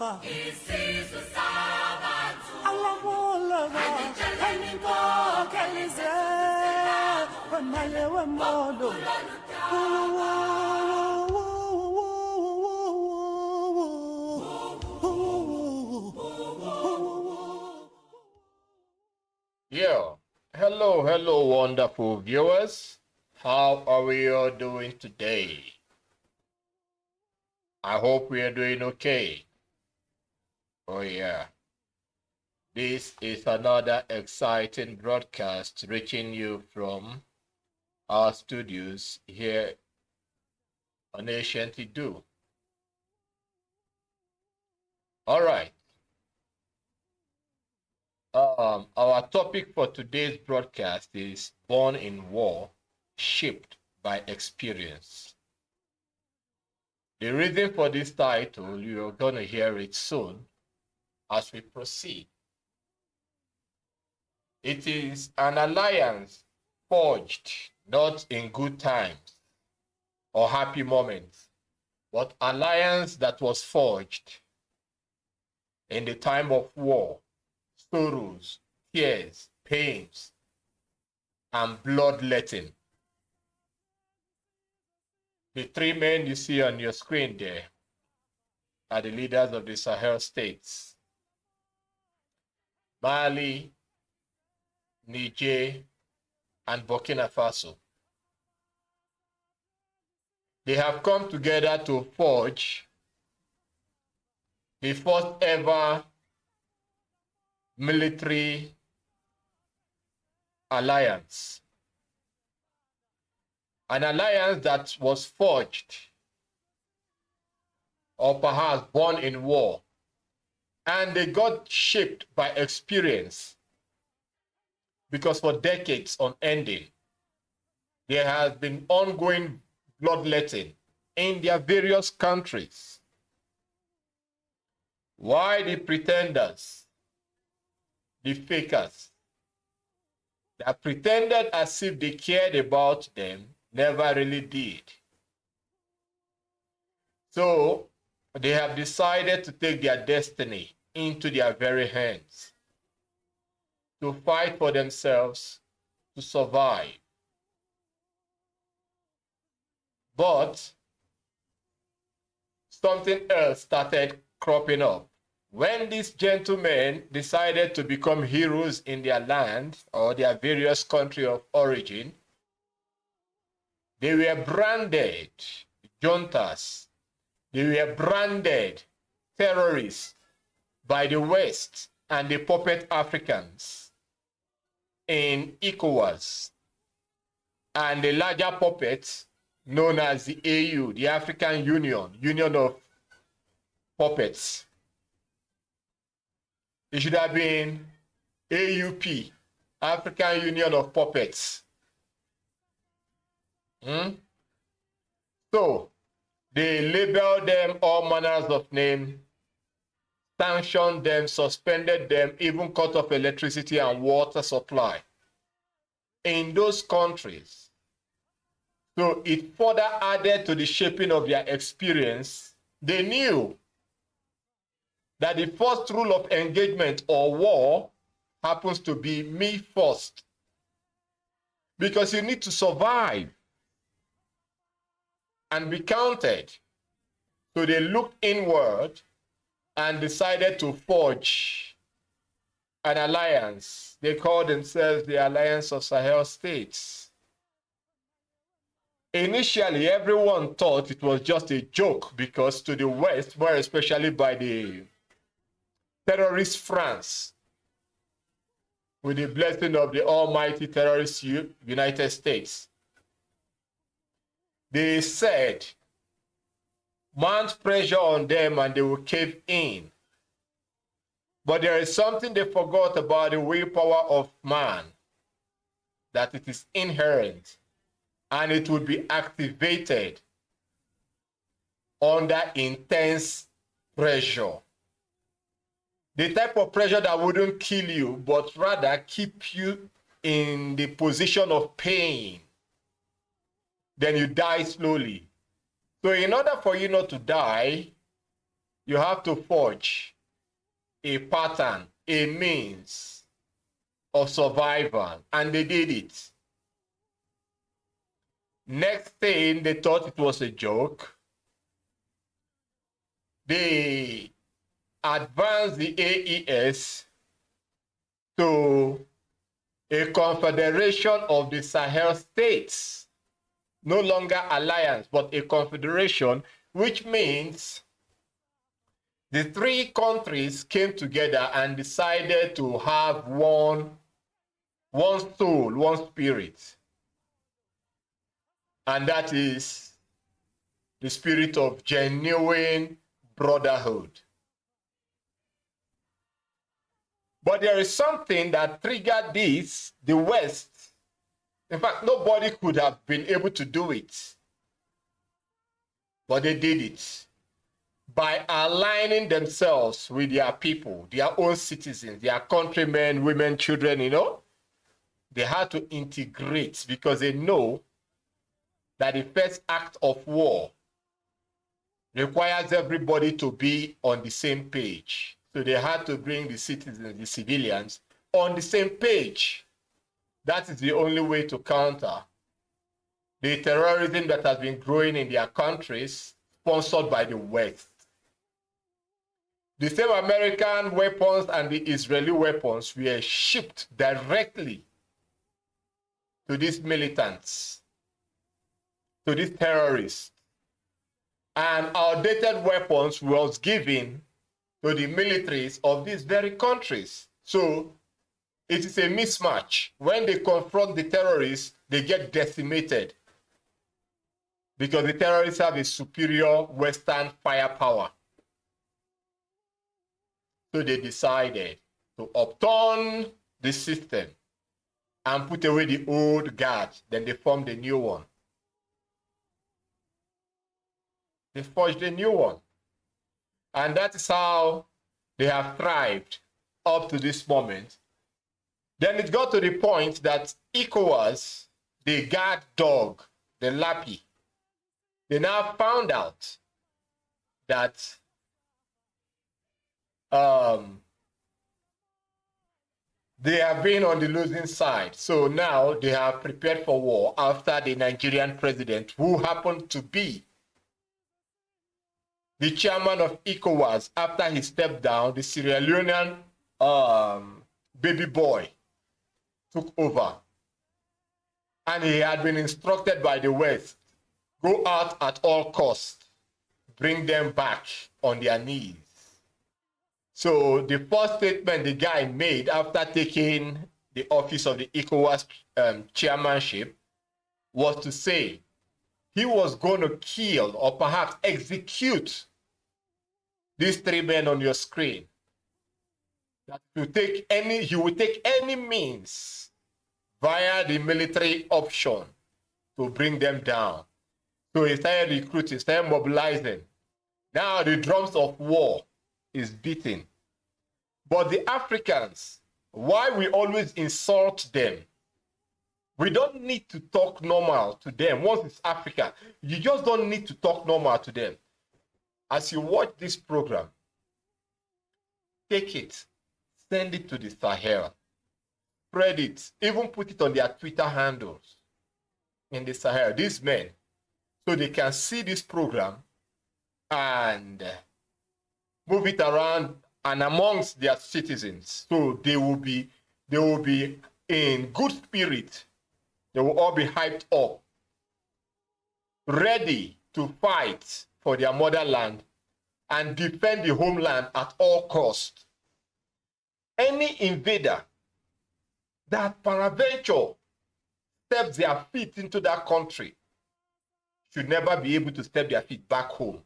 Yeah. Hello, wonderful viewers. How are we all doing today? I hope we are doing okay. Oh, yeah. This is another exciting broadcast reaching you from our studios here on Ancient Do. All right. Our topic for today's broadcast is Born in War, Shaped by Experience. The reason for this title, you're going to hear it soon as we proceed. It is an alliance forged not in good times or happy moments, but alliance that was forged in the time of war, sorrows, tears, pains, and bloodletting. The three men you see on your screen there are the leaders of the Sahel states: Mali, Niger, and Burkina Faso. They have come together to forge the first ever military alliance. An alliance that was forged or perhaps born in war, and they got shaped by experience, because for decades on ending, there has been ongoing bloodletting in their various countries. Why the pretenders, the fakers, that pretended as if they cared about them, never really did. So they have decided to take their destiny into their very hands, to fight for themselves, to survive. But something else started cropping up. When these gentlemen decided to become heroes in their land or their various country of origin, they were branded juntas. They were branded terrorists by the West and the puppet Africans in ECOWAS, and the larger puppets known as the AU, the African Union of Puppets. It should have been AUP, African Union of Puppets. So they labeled them all manners of names, sanctioned them, suspended them, even cut off electricity and water supply in those countries. So it further added to the shaping of their experience. They knew that the first rule of engagement or war happens to be me first, because you need to survive and be counted. So they looked inward and decided to forge an alliance. They called themselves the Alliance of Sahel States. Initially, everyone thought it was just a joke, because to the West, more especially by the terrorist France, with the blessing of the almighty terrorist United States, they said, mount pressure on them and they will cave in. But there is something they forgot about the willpower of man, that it is inherent and it will be activated under intense pressure. The type of pressure that wouldn't kill you, but rather keep you in the position of pain. Then you die slowly. So in order for you not to die, You have to forge a pattern, a means of survival, and they did it. Next thing, they thought it was a joke. They advanced the AES to a confederation of the Sahel states. No longer alliance, but a confederation, which means the three countries came together and decided to have one soul, one spirit. And that is the spirit of genuine brotherhood. But there is something that triggered this, the West. In fact, nobody could have been able to do it. But they did it by aligning themselves with their people, their own citizens, their countrymen, women, children, you know. They had to integrate because they know that the first act of war requires everybody to be on the same page. So they had to bring the citizens, the civilians, on the same page. That is the only way to counter the terrorism that has been growing in their countries, sponsored by the West. The same American weapons and the Israeli weapons were shipped directly to these militants, to these terrorists. And outdated weapons was given to the militaries of these very countries. So it is a mismatch. When they confront the terrorists, they get decimated because the terrorists have a superior Western firepower. So they decided to upturn the system and put away the old guard. Then they formed a new one. They forged a new one. And that is how they have thrived up to this moment. Then it got to the point that ECOWAS, the guard dog, the Lappy, they now found out that they have been on the losing side. So now they have prepared for war after the Nigerian president, who happened to be the chairman of ECOWAS, after he stepped down, the Sierra Leonean baby boy took over. And he had been instructed by the West, go out at all costs, bring them back on their knees. So the first statement the guy made after taking the office of the ECOWAS chairmanship was to say he was going to kill or perhaps execute these three men on your screen. That he will take any means via the military option to bring them down. So he started recruiting, started mobilizing. Now the drums of war is beating. But the Africans, why we always insult them? We don't need to talk normal to them. Once it's Africa, you just don't need to talk normal to them. As you watch this program, take it, send it to the Sahel, spread it, even put it on their Twitter handles in the Sahel, these men, so they can see this program and move it around and amongst their citizens. So they will be in good spirit. They will all be hyped up, ready to fight for their motherland and defend the homeland at all costs. Any invader that peradventure steps their feet into that country should never be able to step their feet back home.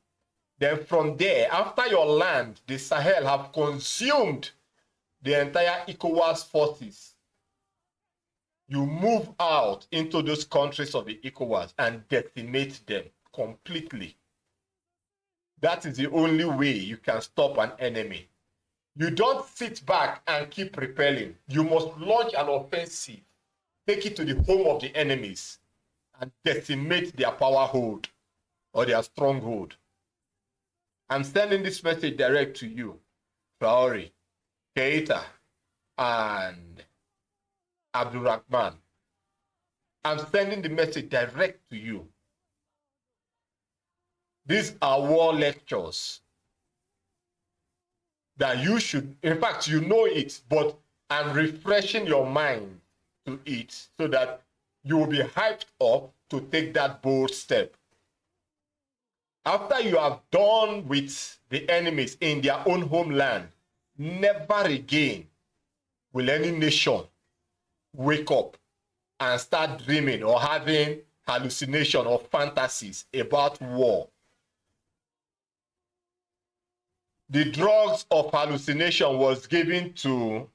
Then from there, after your land, the Sahel have consumed the entire ECOWAS forces, you move out into those countries of the ECOWAS and decimate them completely. That is the only way you can stop an enemy. You don't sit back and keep repelling. You must launch an offensive, take it to the home of the enemies, and decimate their power hold or their stronghold. I'm sending this message direct to you, Traore, Keita, and Abdulrahman. I'm sending the message direct to you. These are war lectures that you should, in fact, you know it, but I'm refreshing your mind to it so that you will be hyped up to take that bold step. After you have done with the enemies in their own homeland, never again will any nation wake up and start dreaming or having hallucination or fantasies about war. The drugs of hallucination was given to,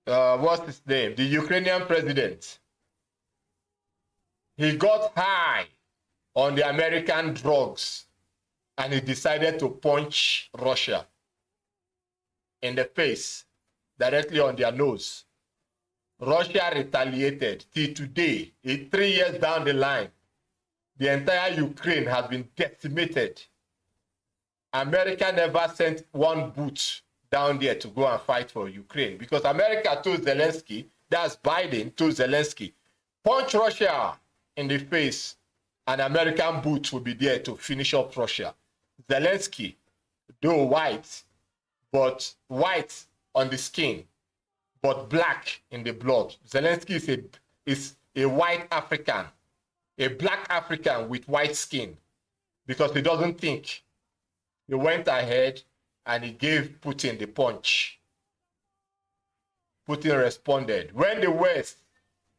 what's his name? The Ukrainian president. He got high on the American drugs and he decided to punch Russia in the face, directly on their nose. Russia retaliated. Till today, 3 years down the line, the entire Ukraine has been decimated. America never sent one boot down there to go and fight for Ukraine because America told Zelensky, that's Biden, told Zelensky, punch Russia in the face and American boots will be there to finish up Russia. Zelensky, though white, but white on the skin, but black in the blood. Zelensky is a white African, a black African with white skin because he doesn't think. He went ahead and he gave Putin the punch. Putin responded. When the West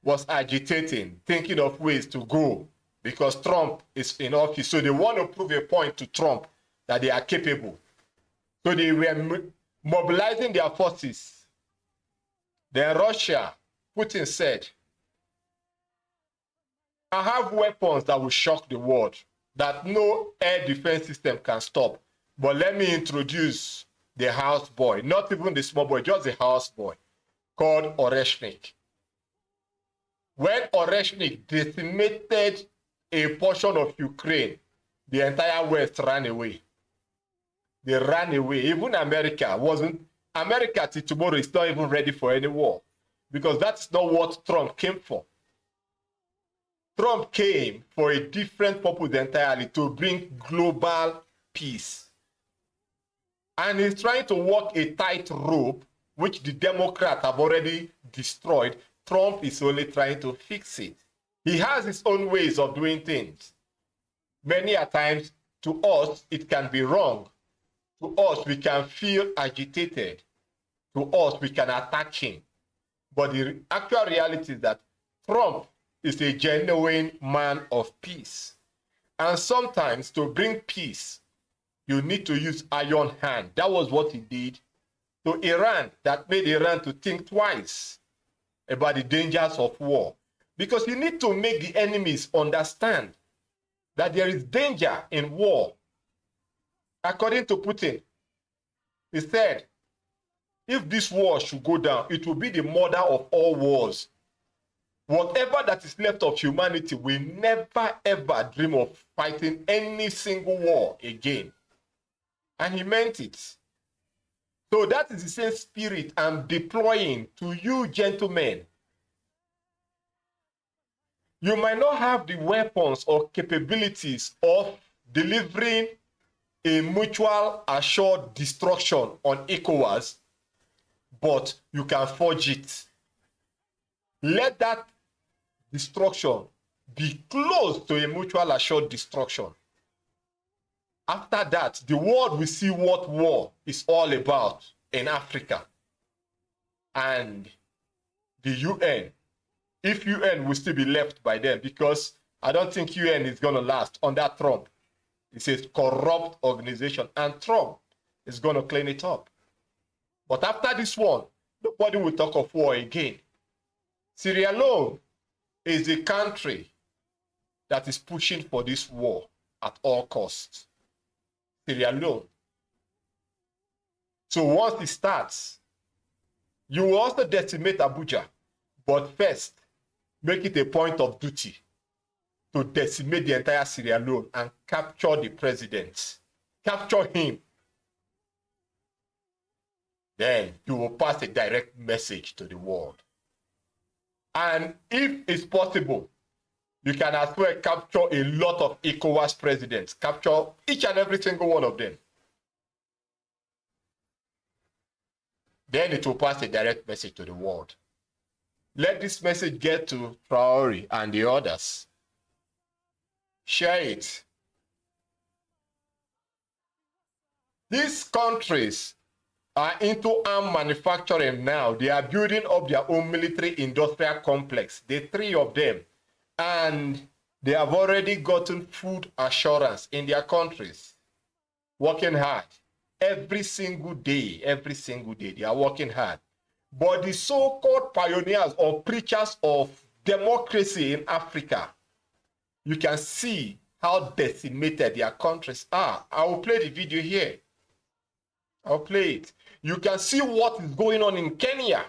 was agitating, thinking of ways to go, because Trump is in office, so they want to prove a point to Trump that they are capable. So they were mobilizing their forces. Then Russia, Putin said, I have weapons that will shock the world, that no air defense system can stop. But let me introduce the houseboy, not even the small boy, just the houseboy, called Oreshnik. When Oreshnik decimated a portion of Ukraine, the entire West ran away. They ran away. Even America wasn't. America till tomorrow is not even ready for any war because that's not what Trump came for. Trump came for a different purpose entirely, to bring global peace. And he's trying to walk a tightrope, which the Democrats have already destroyed. Trump is only trying to fix it. He has his own ways of doing things. Many a times, to us, it can be wrong. To us, we can feel agitated. To us, we can attack him. But the actual reality is that Trump is a genuine man of peace. And sometimes to bring peace, you need to use iron hand. That was what he did to Iran, that made Iran to think twice about the dangers of war. Because you need to make the enemies understand that there is danger in war. According to Putin, he said, if this war should go down, it will be the mother of all wars. Whatever that is left of humanity will never ever dream of fighting any single war again. And he meant it. So that is the same spirit I'm deploying to you, gentlemen. You might not have the weapons or capabilities of delivering a mutual assured destruction on ECOWAS, but you can forge it. Let that destruction be close to a mutual assured destruction. After that, the world will see what war is all about in Africa. And the UN, if UN will still be left by them, because I don't think UN is going to last under Trump. It's a corrupt organization, and Trump is going to clean it up. But after this one, nobody will talk of war again. Sierra Leone is a country that is pushing for this war at all costs. Sierra Leone. So once it starts, you will also decimate Abuja, but first, make it a point of duty to decimate the entire Sierra Leone and capture the president. Capture him. Then you will pass a direct message to the world. And if it's possible, you can as well capture a lot of ECOWAS presidents. Capture each and every single one of them. Then it will pass a direct message to the world. Let this message get to Traore and the others. Share it. These countries are into arm manufacturing now. They are building up their own military industrial complex, the three of them. And they have already gotten food assurance in their countries. Working hard. Every single day, they are working hard. But the so-called pioneers or preachers of democracy in Africa, you can see how decimated their countries are. I will play the video here. I'll play it. You can see what is going on in Kenya.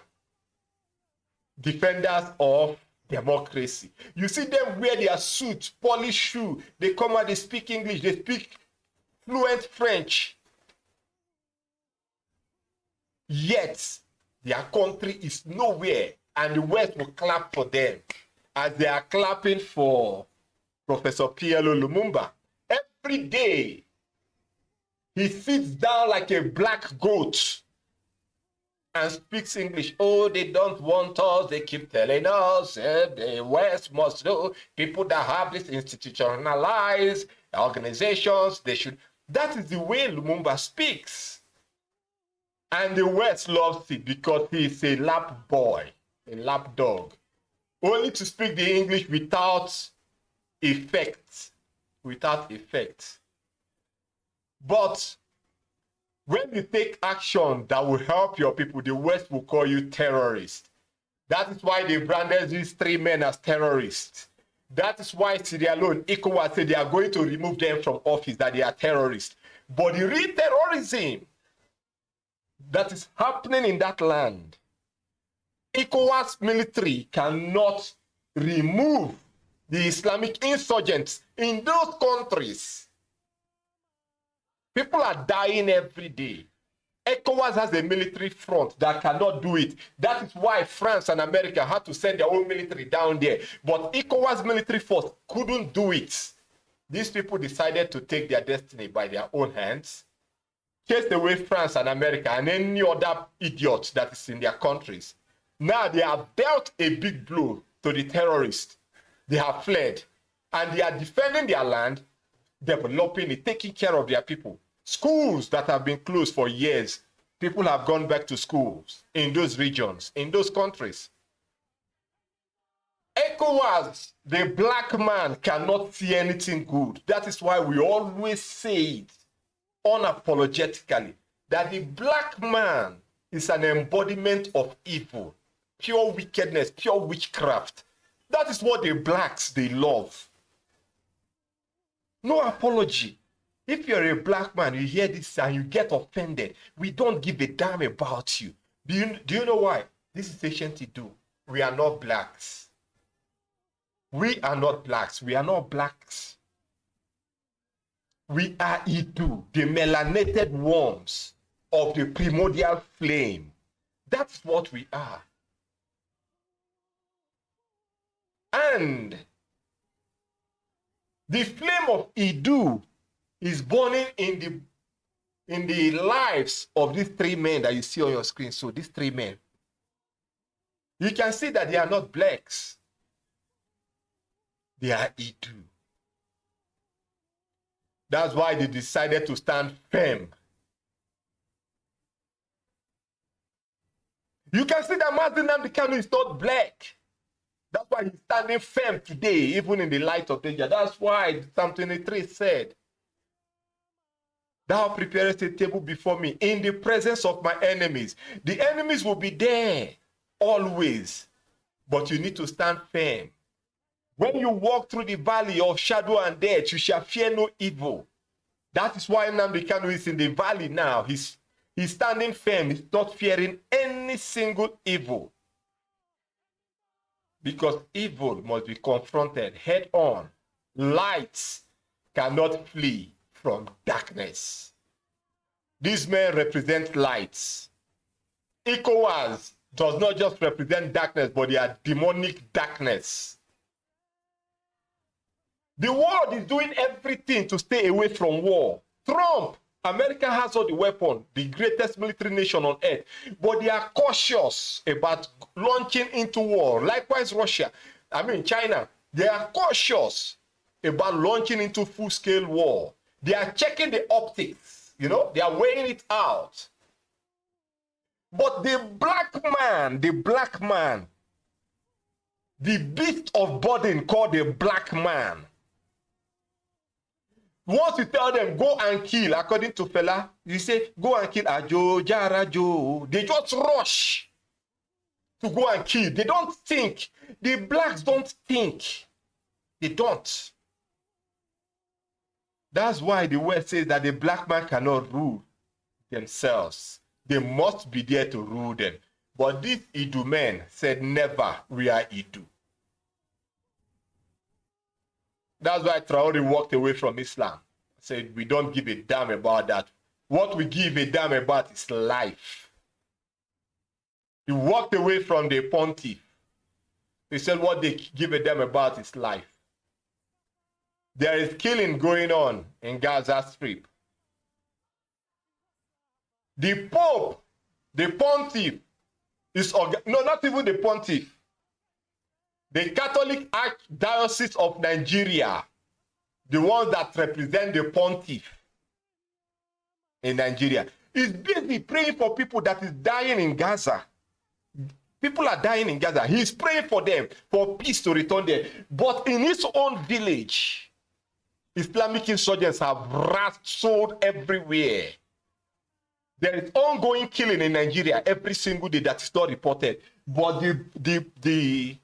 Defenders of democracy. You see them wear their suits, polished shoe. They come out, they speak English, they speak fluent French. Yet, their country is nowhere, and the West will clap for them as they are clapping for Professor Pierre Lumumba. Every day, he sits down like a black goat and speaks English. Oh, they don't want us. They keep telling us the West must know. People that have this institutionalized organizations, they should. That is the way Lumumba speaks. And the West loves it because he is a lap boy, a lap dog. Only to speak the English without effect. Without effect. But when you take action that will help your people, the West will call you terrorist. That is why they branded these three men as terrorists. That is why Sierra Leone, ECOWAS said they are going to remove them from office, that they are terrorists. But the real terrorism that is happening in that land, ECOWAS military cannot remove the Islamic insurgents in those countries. People are dying every day. ECOWAS has a military front that cannot do it. That is why France and America had to send their own military down there. But ECOWAS military force couldn't do it. These people decided to take their destiny by their own hands, chase away France and America and any other idiot that is in their countries. Now they have dealt a big blow to the terrorists. They have fled. And they are defending their land, developing it, taking care of their people. Schools that have been closed for years, people have gone back to schools in those regions, in those countries. ECOWAS, the black man cannot see anything good. That is why we always say it unapologetically, that the black man is an embodiment of evil, pure wickedness, pure witchcraft. That is what the blacks, they love. No apology. If you're a black man, you hear this and you get offended, we don't give a damn about you. Do you know why? This is ancient Idu. We are not blacks. We are not blacks. We are not blacks. We are Idu, the melanated worms of the primordial flame. That's what we are. And the flame of Idu is burning in the lives of these three men that you see on your screen. So these three men, you can see that they are not blacks. They are Idu. That's why they decided to stand firm. You can see that Mazi Nnamdi Kanu is not black. That's why he's standing firm today, even in the light of danger. That's why Psalm 23 said, "Thou preparest a table before me in the presence of my enemies." The enemies will be there always, but you need to stand firm. When you walk through the valley of shadow and death, you shall fear no evil. That is why Nnamdi Kanu is in the valley now. He's standing firm. He's not fearing any single evil. Because evil must be confronted head on. Lights cannot flee from darkness. These men represent lights. ECOWAS does not just represent darkness, but they are demonic darkness. The world is doing everything to stay away from war. Trump, America has all the weapons, the greatest military nation on earth, but they are cautious about launching into war. Likewise, China, they are cautious about launching into full-scale war. They are checking the optics, they are weighing it out. But the black man, the beast of burden called the black man, once you tell them, go and kill, according to Fela, you say, go and kill Ajo, Jarajo. They just rush to go and kill. They don't think. The blacks don't think. They don't. That's why the word says that the black man cannot rule themselves. They must be there to rule them. But these Idu men said, never, we are Idu. That's why Traore walked away from Islam. Said, we don't give a damn about that. What we give a damn about is life. He walked away from the pontiff. He said, what they give a damn about is life. There is killing going on in Gaza Strip. The Pope, the pontiff, not even the pontiff. The Catholic Archdiocese of Nigeria, the ones that represent the pontiff in Nigeria, is busy praying for people that is dying in Gaza. People are dying in Gaza. He's praying for them, for peace to return there. But in his own village, Islamic insurgents have sold everywhere. There is ongoing killing in Nigeria every single day that is not reported. But the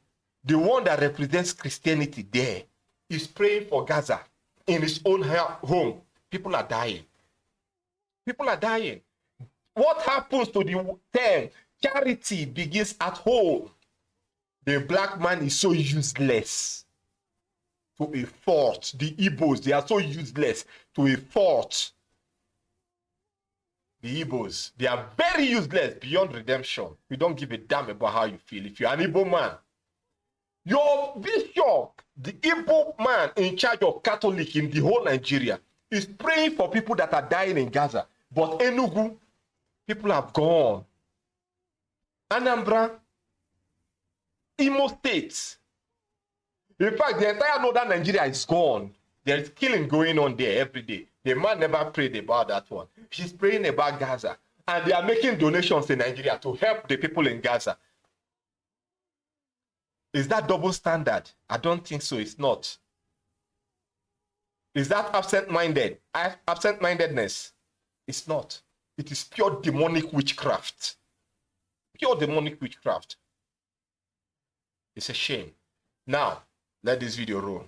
one that represents Christianity there is praying for Gaza in his own home. People are dying. People are dying. What happens to the term charity begins at home? The black man is so useless to a fault. The Igbos, they are so useless to a fault. The Igbos, they are very useless beyond redemption. We don't give a damn about how you feel. If you're an Igbo man, your bishop, the Igbo man in charge of Catholic in the whole Nigeria, is praying for people that are dying in Gaza. But Enugu, people have gone. Anambra, Imo State. In fact, the entire northern Nigeria is gone. There is killing going on there every day. The man never prayed about that one. He's praying about Gaza. And they are making donations in Nigeria to help the people in Gaza. Is that double standard? I don't think so. It's not. Is that absent-mindedness? It's not. It is pure demonic witchcraft. Pure demonic witchcraft. It's a shame. Now, let this video roll.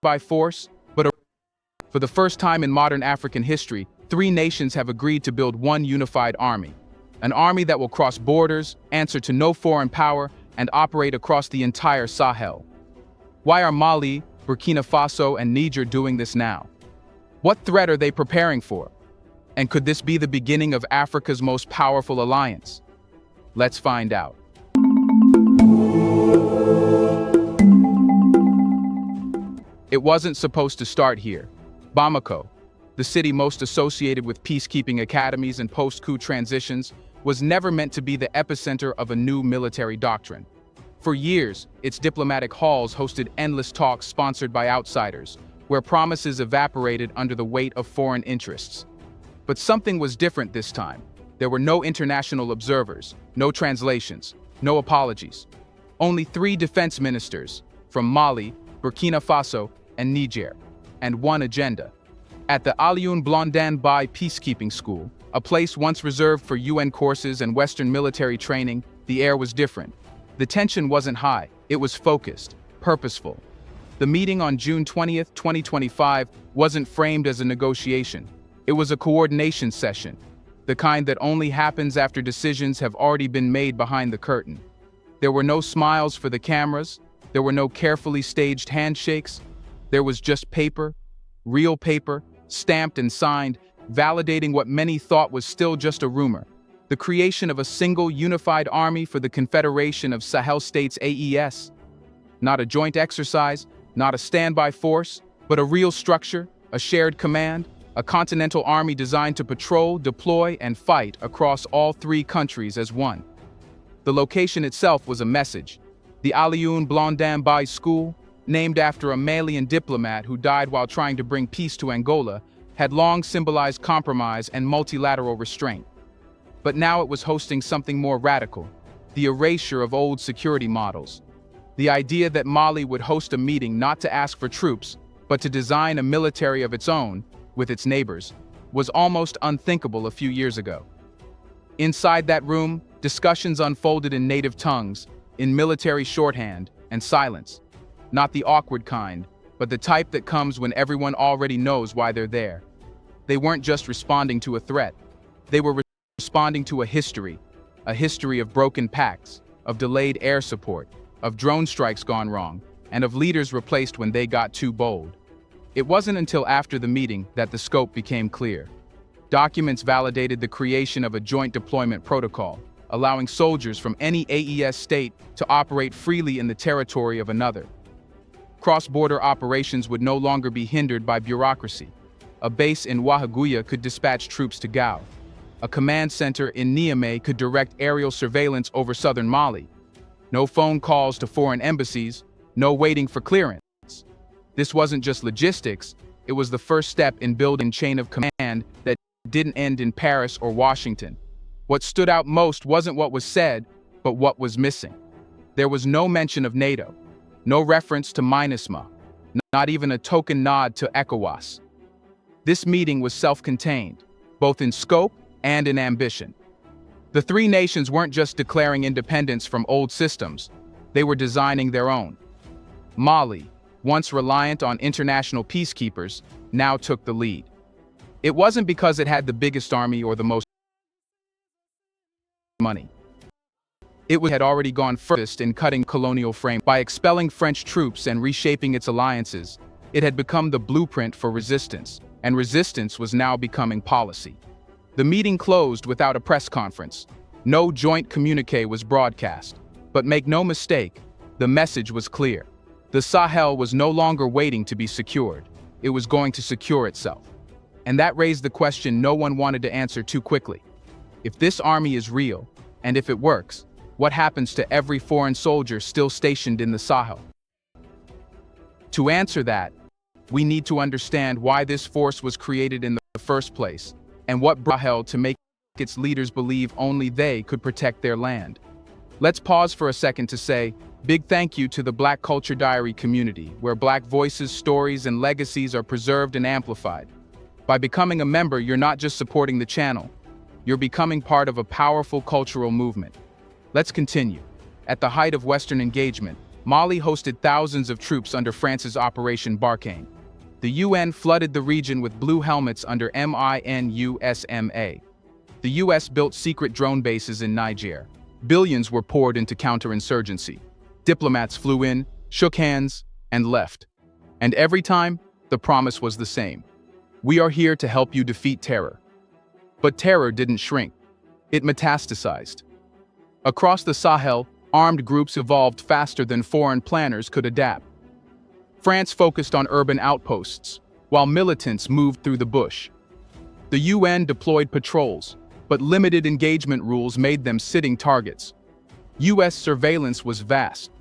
By force, but for the first time in modern African history, 3 nations have agreed to build one unified army. An army that will cross borders, answer to no foreign power, and operate across the entire Sahel. Why are Mali, Burkina Faso, and Niger doing this now? What threat are they preparing for? And could this be the beginning of Africa's most powerful alliance? Let's find out. It wasn't supposed to start here. Bamako, the city most associated with peacekeeping academies and post-coup transitions, was never meant to be the epicenter of a new military doctrine. For years, its diplomatic halls hosted endless talks sponsored by outsiders, where promises evaporated under the weight of foreign interests. But something was different this time. There were no international observers, no translations, no apologies. Only 3 defense ministers, from Mali, Burkina Faso, and Niger, and one agenda. At the Alioune Blondin Bai Peacekeeping School, a place once reserved for UN courses and Western military training, the air was different. The tension wasn't high, it was focused, purposeful. The meeting on June 20th, 2025 wasn't framed as a negotiation. It was a coordination session, the kind that only happens after decisions have already been made behind the curtain. There were no smiles for the cameras, there were no carefully staged handshakes, there was just paper, real paper, stamped and signed, validating what many thought was still just a rumor: the creation of a single unified army for the Confederation of Sahel States AES. Not a joint exercise, not a standby force, but a real structure, a shared command, a continental army designed to patrol, deploy, and fight across all three countries as one. The location itself was a message. The Alioune Blondin Bay School, named after a Malian diplomat who died while trying to bring peace to Angola, had long symbolized compromise and multilateral restraint. But now it was hosting something more radical: the erasure of old security models. The idea that Mali would host a meeting not to ask for troops, but to design a military of its own, with its neighbors, was almost unthinkable a few years ago. Inside that room, discussions unfolded in native tongues, in military shorthand, and silence. Not the awkward kind, but the type that comes when everyone already knows why they're there. They weren't just responding to a threat. They were responding to a history of broken pacts, of delayed air support, of drone strikes gone wrong, and of leaders replaced when they got too bold. It wasn't until after the meeting that the scope became clear. Documents validated the creation of a joint deployment protocol, allowing soldiers from any AES state to operate freely in the territory of another. Cross-border operations would no longer be hindered by bureaucracy. A base in Ouagadougou could dispatch troops to Gao. A command center in Niamey could direct aerial surveillance over southern Mali. No phone calls to foreign embassies, no waiting for clearance. This wasn't just logistics, it was the first step in building a chain of command that didn't end in Paris or Washington. What stood out most wasn't what was said, but what was missing. There was no mention of NATO, no reference to MINUSMA, not even a token nod to ECOWAS. This meeting was self-contained, both in scope and in ambition. The three nations weren't just declaring independence from old systems, they were designing their own. Mali, once reliant on international peacekeepers, now took the lead. It wasn't because it had the biggest army or the most money. It had already gone furthest in cutting colonial frame. By expelling French troops and reshaping its alliances, it had become the blueprint for resistance, and resistance was now becoming policy. The meeting closed without a press conference. No joint communique was broadcast. But make no mistake, the message was clear. The Sahel was no longer waiting to be secured. It was going to secure itself. And that raised the question no one wanted to answer too quickly. If this army is real, and if it works, what happens to every foreign soldier still stationed in the Sahel? To answer that, we need to understand why this force was created in the first place, and what brought Sahel to make its leaders believe only they could protect their land. Let's pause for a second to say, big thank you to the Black Culture Diary community, where Black voices, stories, and legacies are preserved and amplified. By becoming a member, you're not just supporting the channel, you're becoming part of a powerful cultural movement. Let's continue. At the height of Western engagement, Mali hosted thousands of troops under France's Operation Barkhane. The UN flooded the region with blue helmets under MINUSMA. The US built secret drone bases in Niger. Billions were poured into counterinsurgency. Diplomats flew in, shook hands, and left. And every time, the promise was the same. We are here to help you defeat terror. But terror didn't shrink. It metastasized. Across the Sahel, armed groups evolved faster than foreign planners could adapt. France focused on urban outposts, while militants moved through the bush. The UN deployed patrols, but limited engagement rules made them sitting targets. US surveillance was vast,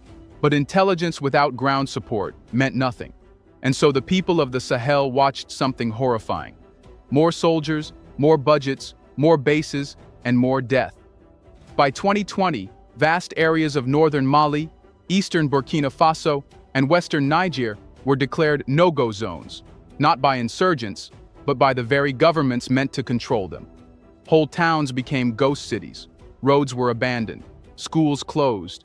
but intelligence without ground support meant nothing. And so the people of the Sahel watched something horrifying. More soldiers, more budgets, more bases, and more death. By 2020, vast areas of northern Mali, eastern Burkina Faso, and western Niger were declared no-go zones, not by insurgents, but by the very governments meant to control them. Whole towns became ghost cities, roads were abandoned, schools closed,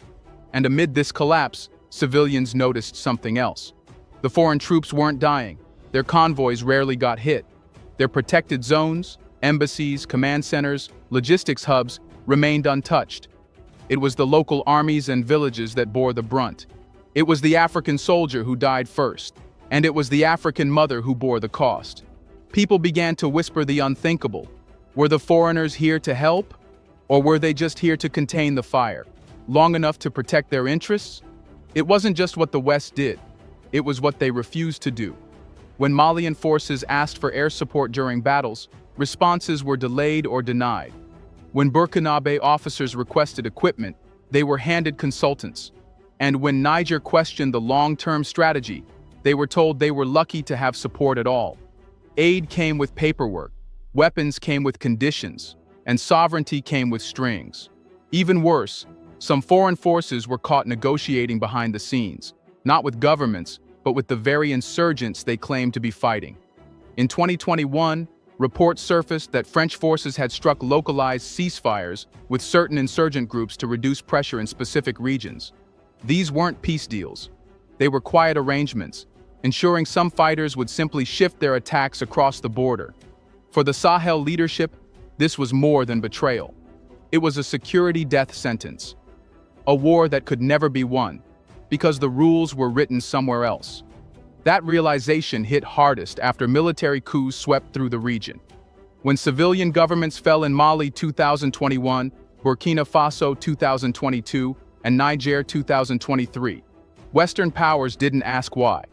and amid this collapse, civilians noticed something else. The foreign troops weren't dying, their convoys rarely got hit, Their protected zones, embassies, command centers, logistics hubs remained untouched. It was the local armies and villages that bore the brunt. It was the African soldier who died first, and it was the African mother who bore the cost. People began to whisper the unthinkable. Were the foreigners here to help? Or were they just here to contain the fire, long enough to protect their interests? It wasn't just what the West did, it was what they refused to do. When Malian forces asked for air support during battles, responses were delayed or denied. When Burkinabe officers requested equipment, they were handed consultants. And when Niger questioned the long-term strategy, they were told they were lucky to have support at all. Aid came with paperwork, weapons came with conditions, and sovereignty came with strings. Even worse, some foreign forces were caught negotiating behind the scenes, not with governments, but with the very insurgents they claimed to be fighting. In 2021, reports surfaced that French forces had struck localized ceasefires with certain insurgent groups to reduce pressure in specific regions. These weren't peace deals. They were quiet arrangements, ensuring some fighters would simply shift their attacks across the border. For the Sahel leadership, this was more than betrayal. It was a security death sentence. A war that could never be won, because the rules were written somewhere else. That realization hit hardest after military coups swept through the region. When civilian governments fell in Mali 2021, Burkina Faso 2022, and Niger 2023, Western powers didn't ask why.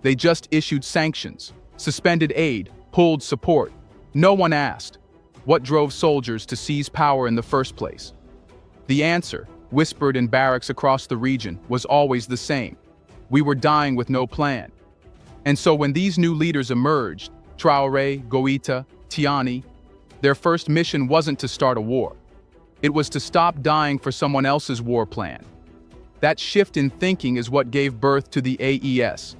They just issued sanctions, suspended aid, pulled support. No one asked, what drove soldiers to seize power in the first place? The answer, whispered in barracks across the region, was always the same. We were dying with no plan. And so when these new leaders emerged, Traoré, Goïta, Tiani, their first mission wasn't to start a war. It was to stop dying for someone else's war plan. That shift in thinking is what gave birth to the AES.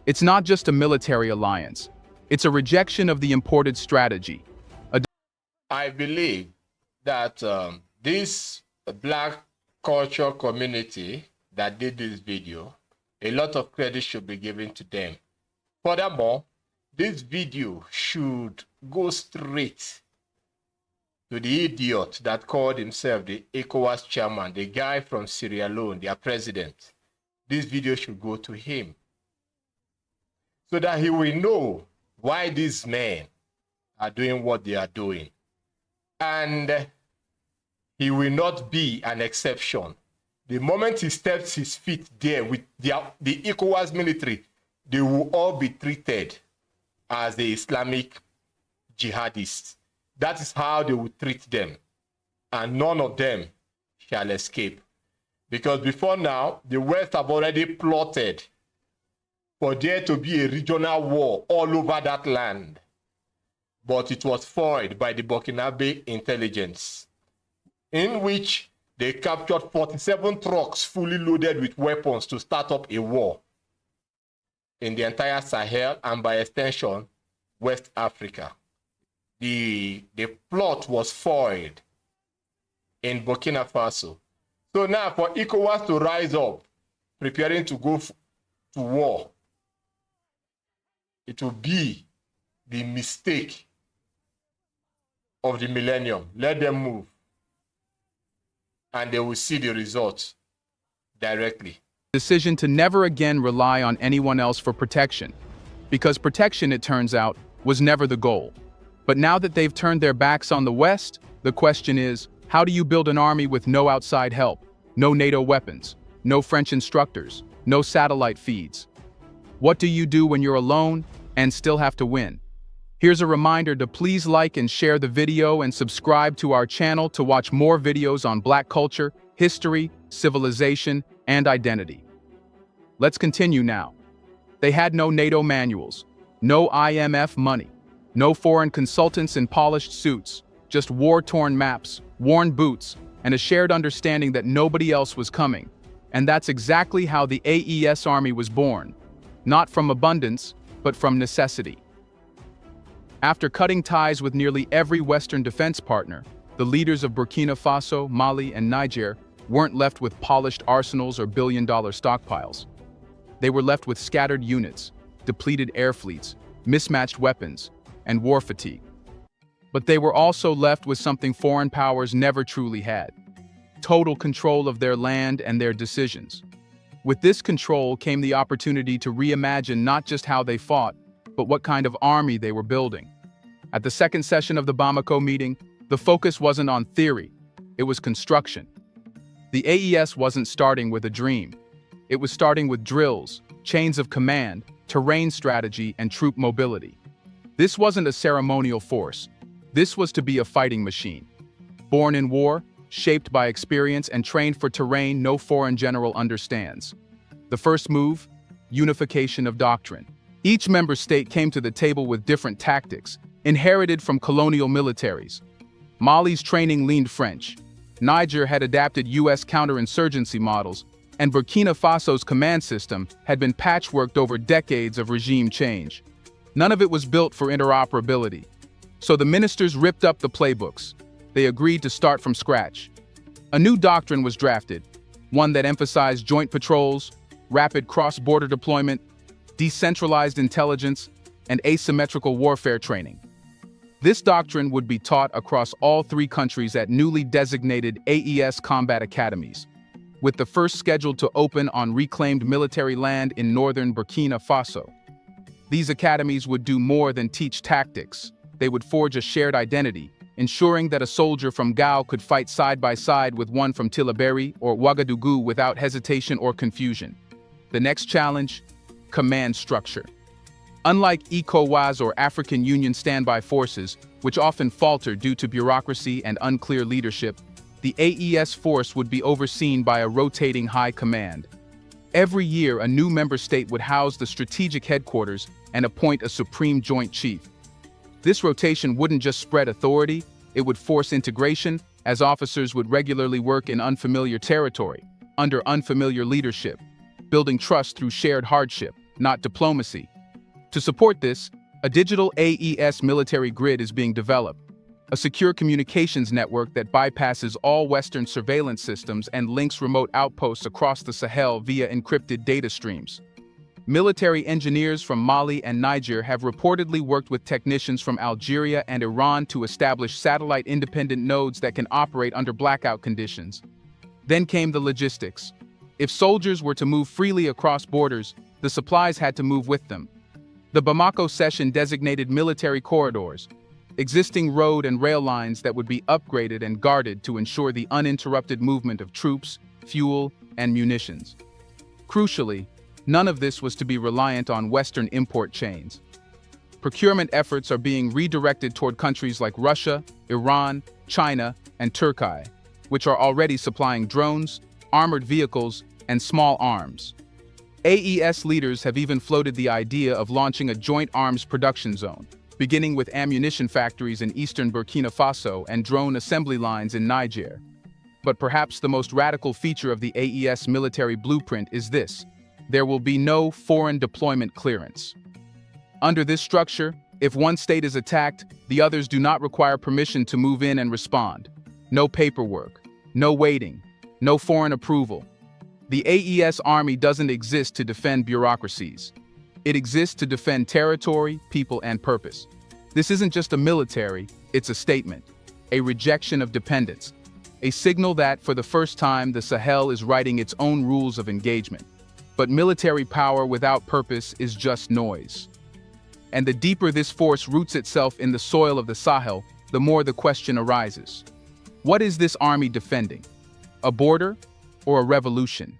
It's not just a military alliance. It's a rejection of the imported strategy. I believe that this Black culture community that did this video, a lot of credit should be given to them. Furthermore, this video should go straight to the idiot that called himself the ECOWAS chairman, the guy from Sierra Leone, their president. This video should go to him so that he will know why these men are doing what they are doing. And he will not be an exception. The moment he steps his feet there with the ECOWAS military, they will all be treated as the Islamic jihadists. That is how they will treat them. And none of them shall escape. Because before now, the West have already plotted for there to be a regional war all over that land. But it was foiled by the Burkinabe intelligence, in which they captured 47 trucks fully loaded with weapons to start up a war in the entire Sahel and by extension, West Africa. The plot was foiled in Burkina Faso. So now for ECOWAS to rise up, preparing to go to war, it will be the mistake of the millennium. Let them move, and they will see the results directly. Decision to never again rely on anyone else for protection. Because protection, it turns out, was never the goal. But now that they've turned their backs on the West, the question is, how do you build an army with no outside help, no NATO weapons, no French instructors, no satellite feeds? What do you do when you're alone and still have to win? Here's a reminder to please like and share the video and subscribe to our channel to watch more videos on Black culture, history, civilization, and identity. Let's continue now. They had no NATO manuals, no IMF money, no foreign consultants in polished suits, just war-torn maps, worn boots, and a shared understanding that nobody else was coming. And that's exactly how the AES army was born. Not from abundance, but from necessity. After cutting ties with nearly every Western defense partner, the leaders of Burkina Faso, Mali, and Niger weren't left with polished arsenals or billion-dollar stockpiles. They were left with scattered units, depleted air fleets, mismatched weapons, and war fatigue. But they were also left with something foreign powers never truly had: total control of their land and their decisions. With this control came the opportunity to reimagine not just how they fought, but what kind of army they were building. At the second session of the Bamako meeting, the focus wasn't on theory, it was construction. The AES wasn't starting with a dream. It was starting with drills, chains of command, terrain strategy, and troop mobility. This wasn't a ceremonial force. This was to be a fighting machine. Born in war, shaped by experience, and trained for terrain no foreign general understands. The first move: unification of doctrine. Each member state came to the table with different tactics, inherited from colonial militaries. Mali's training leaned French. Niger had adapted US counterinsurgency models, and Burkina Faso's command system had been patchworked over decades of regime change. None of it was built for interoperability. So the ministers ripped up the playbooks. They agreed to start from scratch. A new doctrine was drafted, one that emphasized joint patrols, rapid cross-border deployment, decentralized intelligence, and asymmetrical warfare training. This doctrine would be taught across all three countries at newly designated AES combat academies, with the first scheduled to open on reclaimed military land in northern Burkina Faso. These academies would do more than teach tactics. They would forge a shared identity, ensuring that a soldier from Gao could fight side by side with one from Tillabéri or Ouagadougou without hesitation or confusion. The next challenge: command structure. Unlike ECOWAS or African Union standby forces, which often falter due to bureaucracy and unclear leadership, the AES force would be overseen by a rotating high command. Every year, a new member state would house the strategic headquarters and appoint a supreme joint chief. This rotation wouldn't just spread authority, it would force integration, as officers would regularly work in unfamiliar territory, under unfamiliar leadership, building trust through shared hardship, not diplomacy. To support this, a digital AES military grid is being developed, a secure communications network that bypasses all Western surveillance systems and links remote outposts across the Sahel via encrypted data streams. Military engineers from Mali and Niger have reportedly worked with technicians from Algeria and Iran to establish satellite-independent nodes that can operate under blackout conditions. Then came the logistics. If soldiers were to move freely across borders, the supplies had to move with them. The Bamako session designated military corridors, existing road and rail lines that would be upgraded and guarded to ensure the uninterrupted movement of troops, fuel, and munitions. Crucially, none of this was to be reliant on Western import chains. Procurement efforts are being redirected toward countries like Russia, Iran, China, and Turkey, which are already supplying drones, armored vehicles, and small arms. AES leaders have even floated the idea of launching a joint arms production zone, beginning with ammunition factories in eastern Burkina Faso and drone assembly lines in Niger. But perhaps the most radical feature of the AES military blueprint is this: there will be no foreign deployment clearance. Under this structure, if one state is attacked, the others do not require permission to move in and respond. No paperwork, no waiting, no foreign approval. The AES army doesn't exist to defend bureaucracies. It exists to defend territory, people, and purpose. This isn't just a military, it's a statement, a rejection of dependence, a signal that, for the first time, the Sahel is writing its own rules of engagement. But military power without purpose is just noise. And the deeper this force roots itself in the soil of the Sahel, the more the question arises. What is this army defending? A border or a revolution?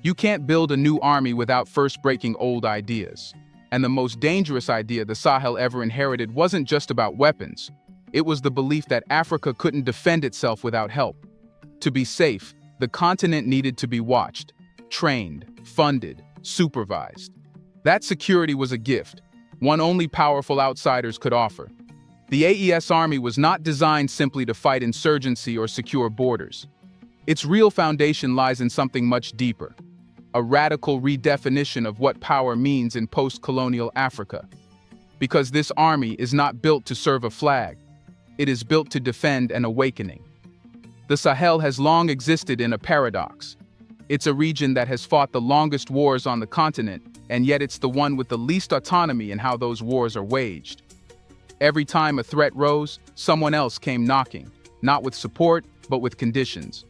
You can't build a new army without first breaking old ideas. And the most dangerous idea the Sahel ever inherited wasn't just about weapons. It was the belief that Africa couldn't defend itself without help. To be safe, the continent needed to be watched, trained, funded, supervised. That security was a gift, one only powerful outsiders could offer. The AES army was not designed simply to fight insurgency or secure borders. Its real foundation lies in something much deeper: a radical redefinition of what power means in post-colonial Africa. Because this army is not built to serve a flag, it is built to defend an awakening. The Sahel has long existed in a paradox. It's a region that has fought the longest wars on the continent, and yet it's the one with the least autonomy in how those wars are waged. Every time a threat rose, someone else came knocking, not with support, but with conditions.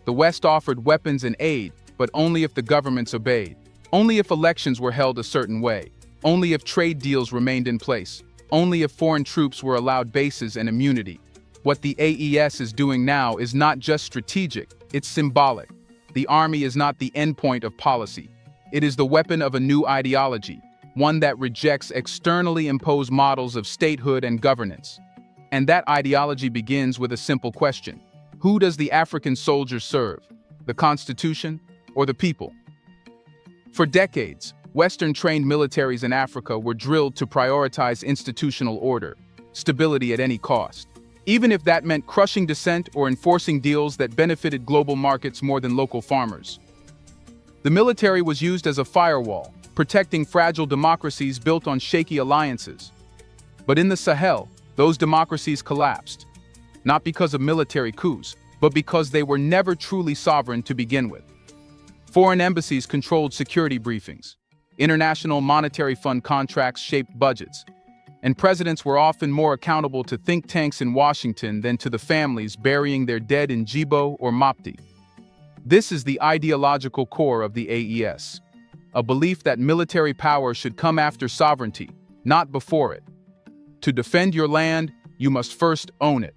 The West offered weapons and aid, but only if the governments obeyed. Only if elections were held a certain way. Only if trade deals remained in place. Only if foreign troops were allowed bases and immunity. What the AES is doing now is not just strategic, it's symbolic. The army is not the endpoint of policy. It is the weapon of a new ideology, one that rejects externally imposed models of statehood and governance. And that ideology begins with a simple question. Who does the African soldier serve? The Constitution or the people? For decades, Western-trained militaries in Africa were drilled to prioritize institutional order, stability at any cost, even if that meant crushing dissent or enforcing deals that benefited global markets more than local farmers. The military was used as a firewall, protecting fragile democracies built on shaky alliances. But in the Sahel, those democracies collapsed, not because of military coups, but because they were never truly sovereign to begin with. Foreign embassies controlled security briefings. International Monetary Fund contracts shaped budgets. And presidents were often more accountable to think tanks in Washington than to the families burying their dead in Djibo or Mopti. This is the ideological core of the AES, a belief that military power should come after sovereignty, not before it. To defend your land, you must first own it.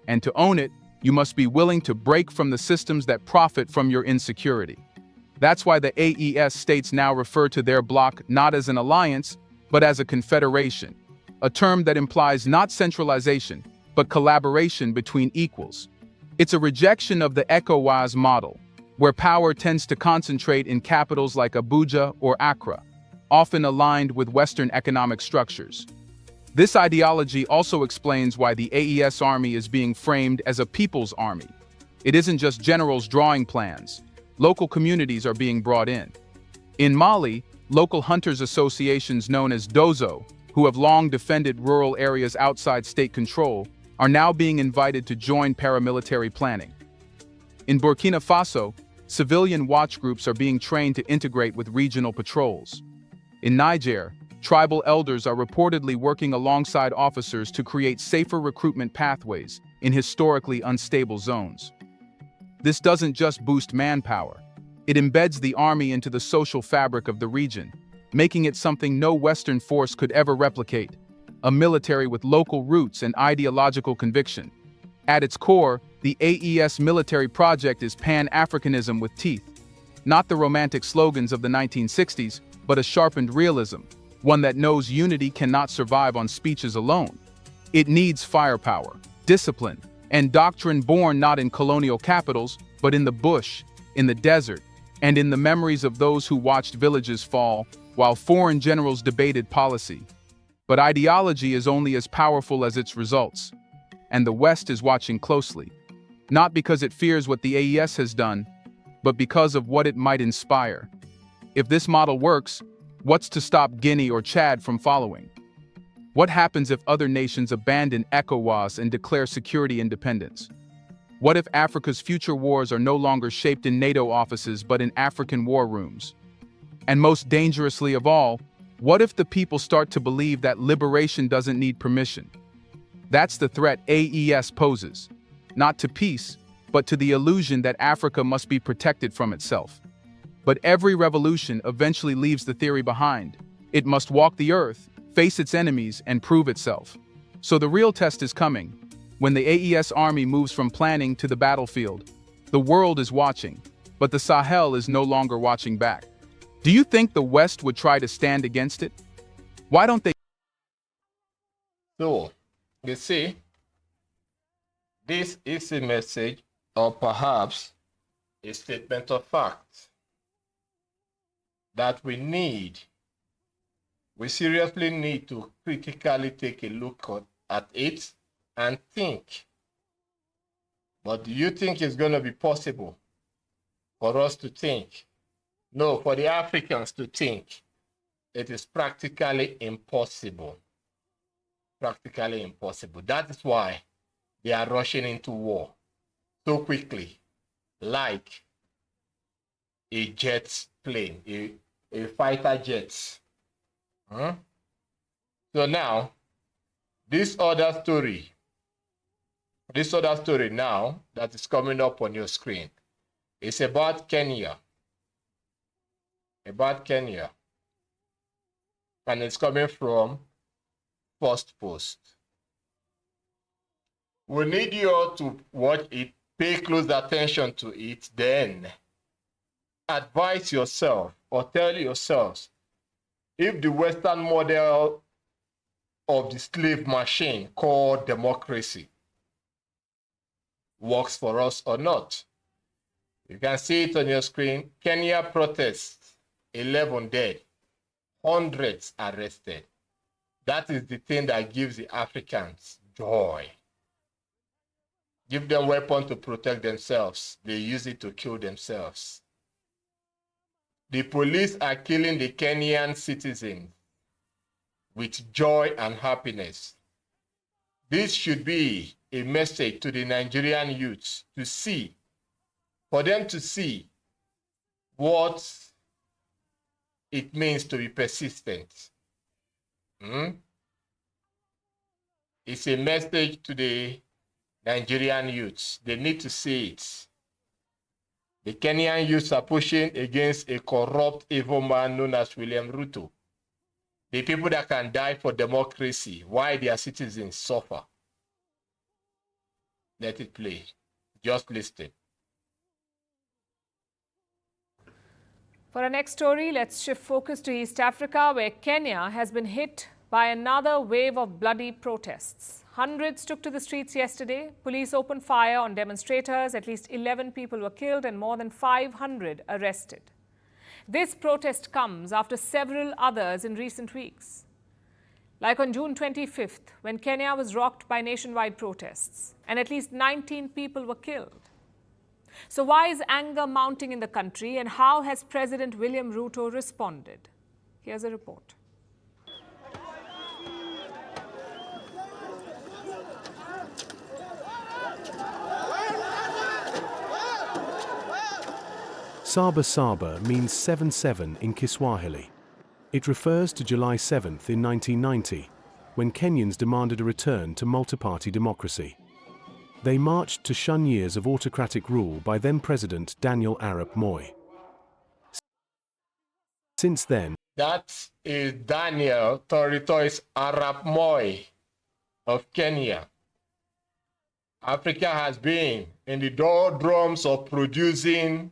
And to own it, you must be willing to break from the systems that profit from your insecurity. That's why the AES states now refer to their bloc not as an alliance, but as a confederation, a term that implies not centralization, but collaboration between equals. It's a rejection of the ECOWAS model, where power tends to concentrate in capitals like Abuja or Accra, often aligned with Western economic structures. This ideology also explains why the AES army is being framed as a people's army. It isn't just generals drawing plans. Local communities are being brought in. In Mali, local hunters associations known as Dozo, who have long defended rural areas outside state control, are now being invited to join paramilitary planning. In Burkina Faso, civilian watch groups are being trained to integrate with regional patrols. In Niger, tribal elders are reportedly working alongside officers to create safer recruitment pathways in historically unstable zones. This doesn't just boost manpower. It embeds the army into the social fabric of the region, making it something no Western force could ever replicate, a military with local roots and ideological conviction. At its core, the AES military project is Pan-Africanism with teeth, not the romantic slogans of the 1960s, but a sharpened realism, one that knows unity cannot survive on speeches alone. It needs firepower, discipline, and doctrine born not in colonial capitals, but in the bush, in the desert, and in the memories of those who watched villages fall while foreign generals debated policy. But ideology is only as powerful as its results, and the West is watching closely, not because it fears what the AES has done, but because of what it might inspire. If this model works, what's to stop Guinea or Chad from following? What happens if other nations abandon ECOWAS and declare security independence? What if Africa's future wars are no longer shaped in NATO offices but in African war rooms? And most dangerously of all, what if the people start to believe that liberation doesn't need permission? That's the threat AES poses, not to peace, but to the illusion that Africa must be protected from itself. But every revolution eventually leaves the theory behind. It must walk the earth, face its enemies, and prove itself. So the real test is coming. When the AES army moves from planning to the battlefield, the world is watching, but the Sahel is no longer watching back. Do you think the West would try to stand against it? Why don't they? So, you see, this is a message, or perhaps a statement of fact, that we seriously need to critically take a look at it and think. But do you think it's going to be possible for us to think? No, for the Africans to think. It is practically impossible. Practically impossible. That is why they are rushing into war so quickly, like a jet plane, a fighter jet. So now, This other story now that is coming up on your screen is about Kenya. And it's coming from First Post. We need you all to watch it, pay close attention to it, then advise yourself or tell yourselves if the Western model of the slave machine called democracy works for us or not. You can see it on your screen. Kenya protests, 11 dead, hundreds arrested. That is the thing that gives the Africans joy. Give them weapons to protect themselves. They use it to kill themselves. The police are killing the Kenyan citizens with joy and happiness. This should be a message to the Nigerian youths for them to see what it means to be persistent. It's a message to the Nigerian youths. They need to see it. The Kenyan youths are pushing against a corrupt, evil man known as William Ruto. The people that can die for democracy, why their citizens suffer. Let it play. Just listen. For our next story, let's shift focus to East Africa, where Kenya has been hit by another wave of bloody protests. Hundreds took to the streets yesterday. Police opened fire on demonstrators. At least 11 people were killed and more than 500 arrested. This protest comes after several others in recent weeks. Like on June 25th, when Kenya was rocked by nationwide protests and at least 19 people were killed. So why is anger mounting in the country, and how has President William Ruto responded? Here's a report. Saba Saba means 7-7 in Kiswahili. It refers to July 7th in 1990, when Kenyans demanded a return to multi-party democracy. They marched to shun years of autocratic rule by then-President Daniel Arap Moi. Since then, that is Daniel Toritois Arap Moi of Kenya. Africa has been in the doldrums of producing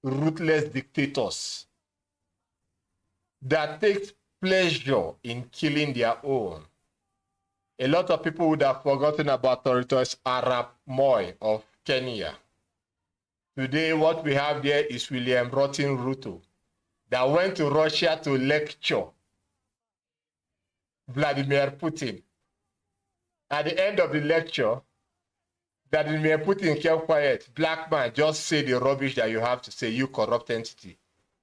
ruthless dictators that take pleasure in killing their own. A lot of people would have forgotten about Toritois Arap Moi of Kenya. Today, what we have there is William Rotten Ruto that went to Russia to lecture Vladimir Putin. At the end of the lecture, Vladimir Putin kept quiet. Black man, just say the rubbish that you have to say, you corrupt entity.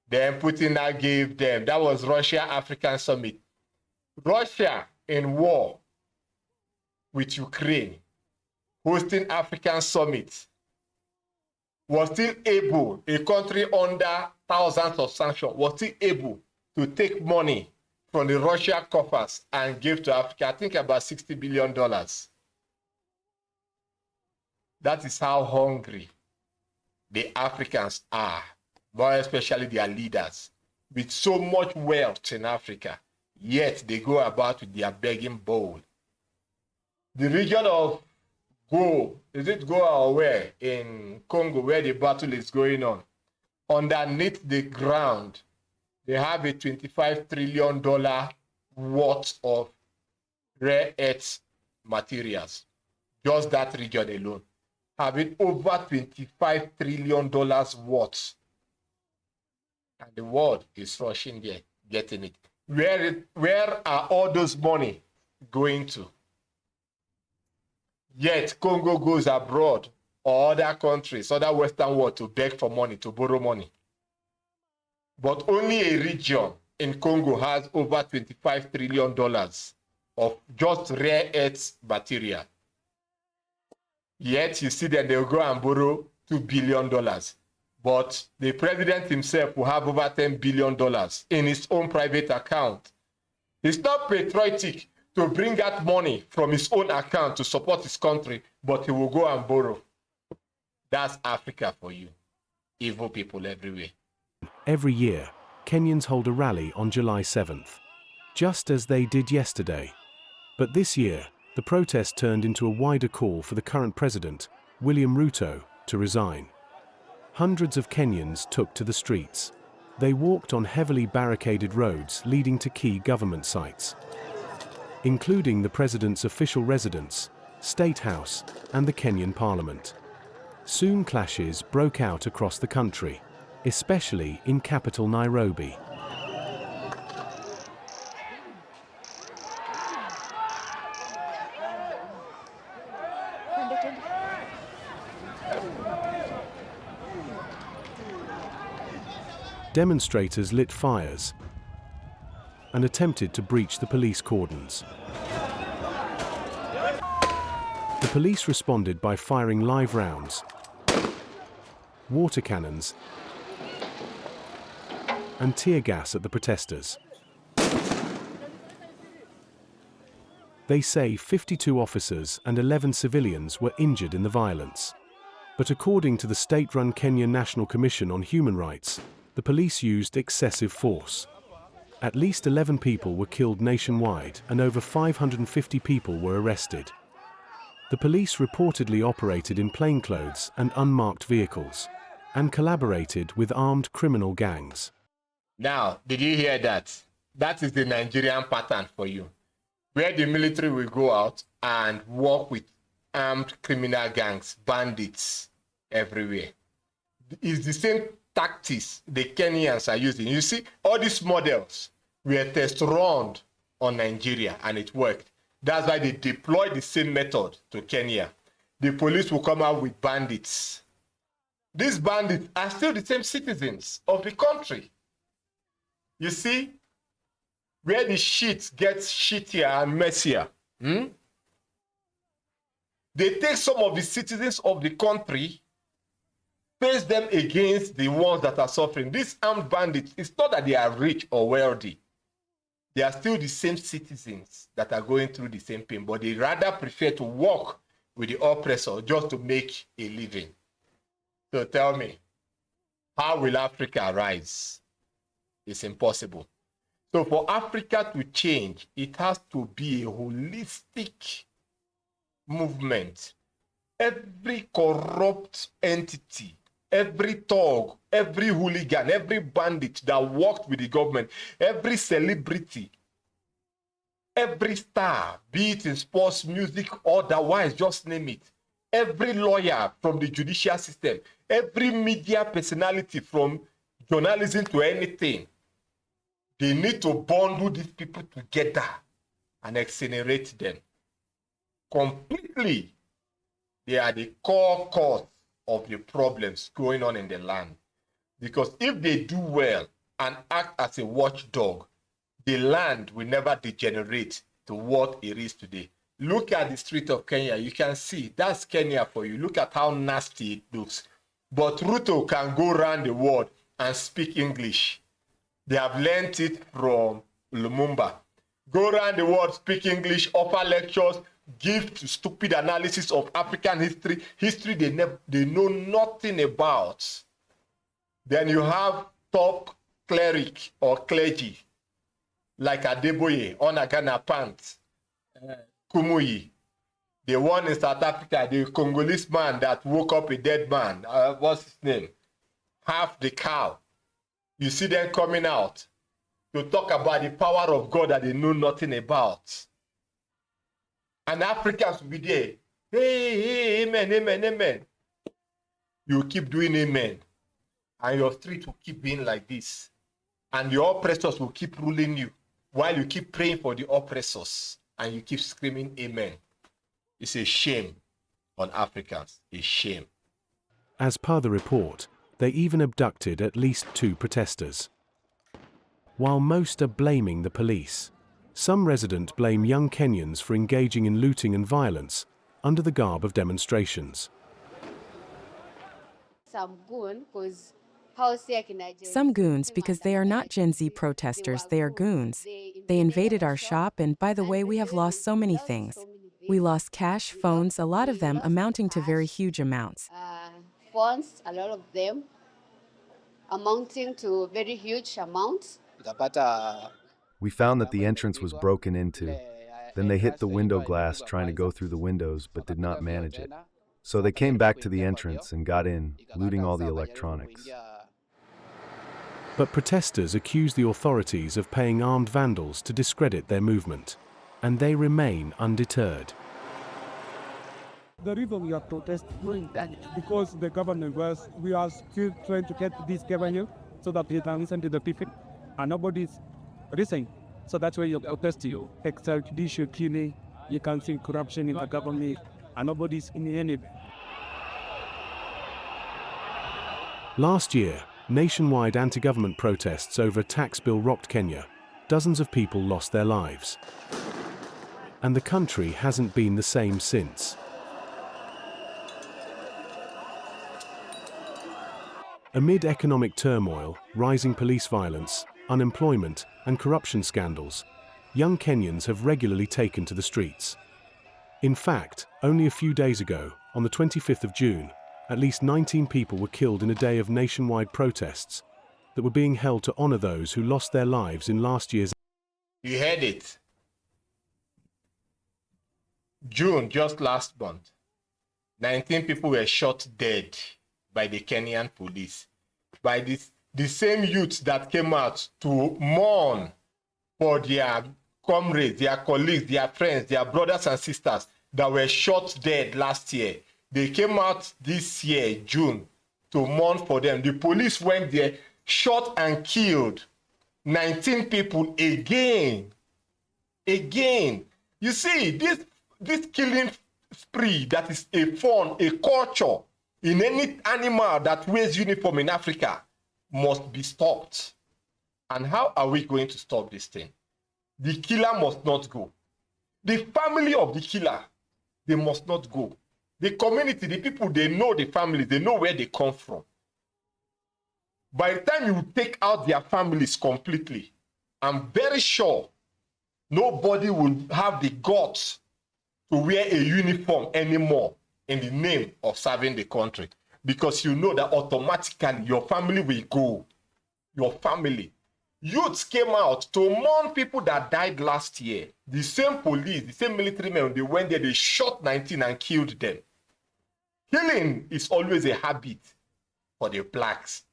Then Putin now gave them, that was Russia-African Summit. Russia in war with Ukraine, hosting African Summit, was still able, a country under thousands of sanctions, was still able to take money from the Russian coffers and give to Africa, I think about $60 billion. That is how hungry the Africans are, more especially their leaders, with so much wealth in Africa, yet they go about with their begging bowl. The region of Go, is it Goa or where? In Congo, where the battle is going on. Underneath the ground, they have a $25 trillion worth of rare earth materials. Just that region alone. Having over $25 trillion worth. And the world is rushing there, getting it. Where are all those money going to? Yet Congo goes abroad or other countries, other Western world to beg for money, to borrow money. But only a region in Congo has over $25 trillion of just rare earth material. Yet you see that they'll go and borrow $2 billion. But the president himself will have over $10 billion in his own private account. It's not patriotic to bring out money from his own account to support his country, but he will go and borrow. That's Africa for you. Evil people everywhere. Every year, Kenyans hold a rally on July 7th, just as they did yesterday. But this year, the protest turned into a wider call for the current president, William Ruto, to resign. Hundreds of Kenyans took to the streets. They walked on heavily barricaded roads leading to key government sites, including the president's official residence, State House, and the Kenyan Parliament. Soon clashes broke out across the country, especially in capital Nairobi. Demonstrators lit fires and attempted to breach the police cordons. The police responded by firing live rounds, water cannons, and tear gas at the protesters. They say 52 officers and 11 civilians were injured in the violence. But according to the state-run Kenyan National Commission on Human Rights, the police used excessive force. At least 11 people were killed nationwide and over 550 people were arrested. The police reportedly operated in plainclothes and unmarked vehicles, and collaborated with armed criminal gangs. Now, did you hear that? That is the Nigerian pattern for you, where the military will go out and work with armed criminal gangs, bandits everywhere. It's the same tactics the Kenyans are using. You see, all these models were test-run on Nigeria and it worked. That's why they deployed the same method to Kenya. The police will come out with bandits. These bandits are still the same citizens of the country. You see, where the shit gets shittier and messier. They take some of the citizens of the country, face them against the ones that are suffering. These armed bandits, it's not that they are rich or wealthy. They are still the same citizens that are going through the same pain, but they rather prefer to work with the oppressor just to make a living. So tell me, how will Africa rise? It's impossible. So for Africa to change, it has to be a holistic movement. Every corrupt entity, every thug, every hooligan, every bandit that worked with the government, every celebrity, every star, be it in sports, music, or otherwise, just name it. Every lawyer from the judicial system, every media personality from journalism to anything, they need to bundle these people together and exonerate them completely. They are the core cause of the problems going on in the land. Because if they do well and act as a watchdog, the land will never degenerate to what it is today. Look at the street of Kenya. You can see that's Kenya for you. Look at how nasty it looks. But Ruto can go around the world and speak English. They have learned it from Lumumba. Go around the world, speak English, offer lectures, give stupid analysis of African history they know nothing about. Then you have top cleric or clergy like Adeboye, Onagana Pant, Kumuyi, the one in South Africa, the Congolese man that woke up a dead man. What's his name? Half the cow. You see them coming out to talk about the power of God that they know nothing about. And Africans will be there. Hey, amen, amen, amen. You keep doing amen. And your street will keep being like this. And your oppressors will keep ruling you while you keep praying for the oppressors and you keep screaming amen. It's a shame on Africans. A shame. As per the report, they even abducted at least 2 protesters. While most are blaming the police, some residents blame young Kenyans for engaging in looting and violence under the garb of demonstrations. Some goon because Some goons, because they are not Gen Z protesters, they are goons. They invaded our shop, and by the way, we have lost so many things. We lost cash, phones, a lot of them amounting to very huge amounts. Phones, a lot of them, amounting to very huge amounts. We found that the entrance was broken into. Then they hit the window glass trying to go through the windows but did not manage it. So they came back to the entrance and got in, looting all the electronics. But protesters accuse the authorities of paying armed vandals to discredit their movement, and they remain undeterred. The reason we are protesting because the government we are still trying to get this government so that they can listen to the people, and nobody's listening. So that's why you protest. You extrajudicial killing, you can see corruption in the government, and nobody's in any. Last year, nationwide anti-government protests over a tax bill rocked Kenya. Dozens of people lost their lives. And the country hasn't been the same since. Amid economic turmoil, rising police violence, unemployment, and corruption scandals, young Kenyans have regularly taken to the streets. In fact, only a few days ago, on the 25th of June, at least 19 people were killed in a day of nationwide protests that were being held to honor those who lost their lives in last year's. You heard it. June, just last month, 19 people were shot dead by the Kenyan police, by the same youths that came out to mourn for their comrades, their colleagues, their friends, their brothers and sisters that were shot dead last year. They came out this year, June, to mourn for them. The police went there, shot and killed 19 people again. Again. You see, this killing spree that is a fun, a culture in any animal that wears uniform in Africa must be stopped. And how are we going to stop this thing? The killer must not go. The family of the killer, they must not go. The community, the people, they know the families, they know where they come from. By the time you take out their families completely, I'm very sure nobody will have the guts to wear a uniform anymore in the name of serving the country. Because you know that automatically your family will go. Your family. Youths came out to mourn people that died last year. The same police, the same military men, they went there, they shot 19 and killed them. Killing is always a habit for the blacks.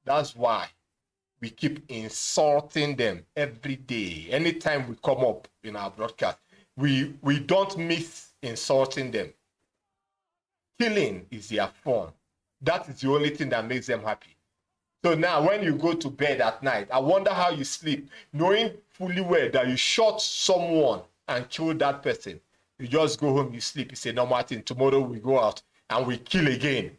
That's why we keep insulting them every day. Anytime we come up in our broadcast, we don't miss insulting them. Killing is their fun. That is the only thing that makes them happy. So now when you go to bed at night, I wonder how you sleep, knowing fully well that you shot someone and killed that person. You just go home, you sleep, it's a normal thing. Tomorrow we go out and we kill again.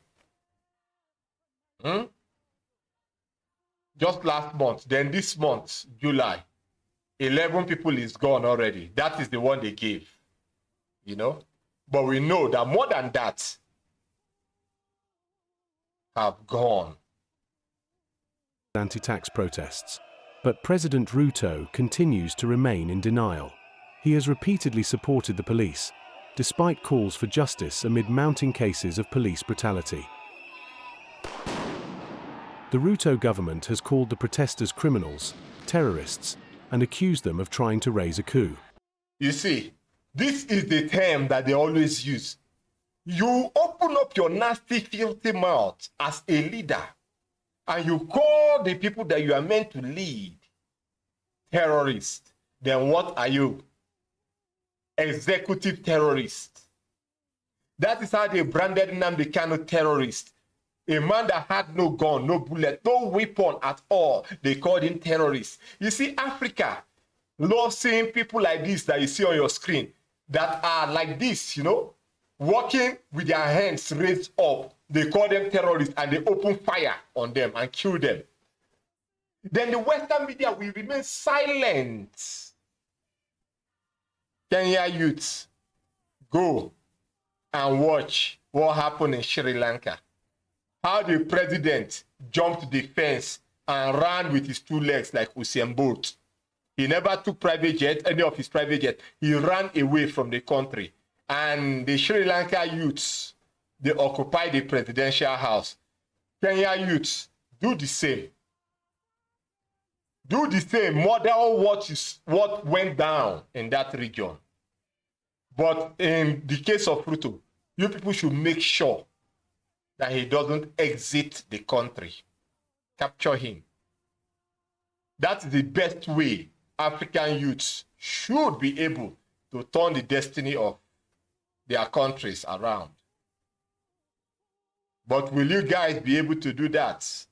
Just last month, then this month, July, 11 people is gone already. That is the one they gave, you know. But we know that more than that have gone. Anti-tax protests. But President Ruto continues to remain in denial. He has repeatedly supported the police, despite calls for justice amid mounting cases of police brutality. The Ruto government has called the protesters criminals, terrorists, and accused them of trying to raise a coup. You see, this is the term that they always use. You open up your nasty, filthy mouth as a leader, and you call the people that you are meant to lead terrorists. Then what are you? Executive terrorist. That is how they branded Nnamdi Kanu terrorist. A man that had no gun, no bullet, no weapon at all. They called him terrorist. You see, Africa loves seeing people like this that you see on your screen that are like this, you know, walking with their hands raised up. They call them terrorists and they open fire on them and kill them. Then the Western media will remain silent. Kenya youths, go and watch what happened in Sri Lanka. How the president jumped the fence and ran with his 2 legs like Usain Bolt. He never took private jet, any of his private jet. He ran away from the country. And the Sri Lanka youths, they occupied the presidential house. Kenya youths, do the same. Do the same. Model what went down in that region. But in the case of Ruto, you people should make sure that he doesn't exit the country. Capture him. That's the best way African youths should be able to turn the destiny of their countries around. But will you guys be able to do that?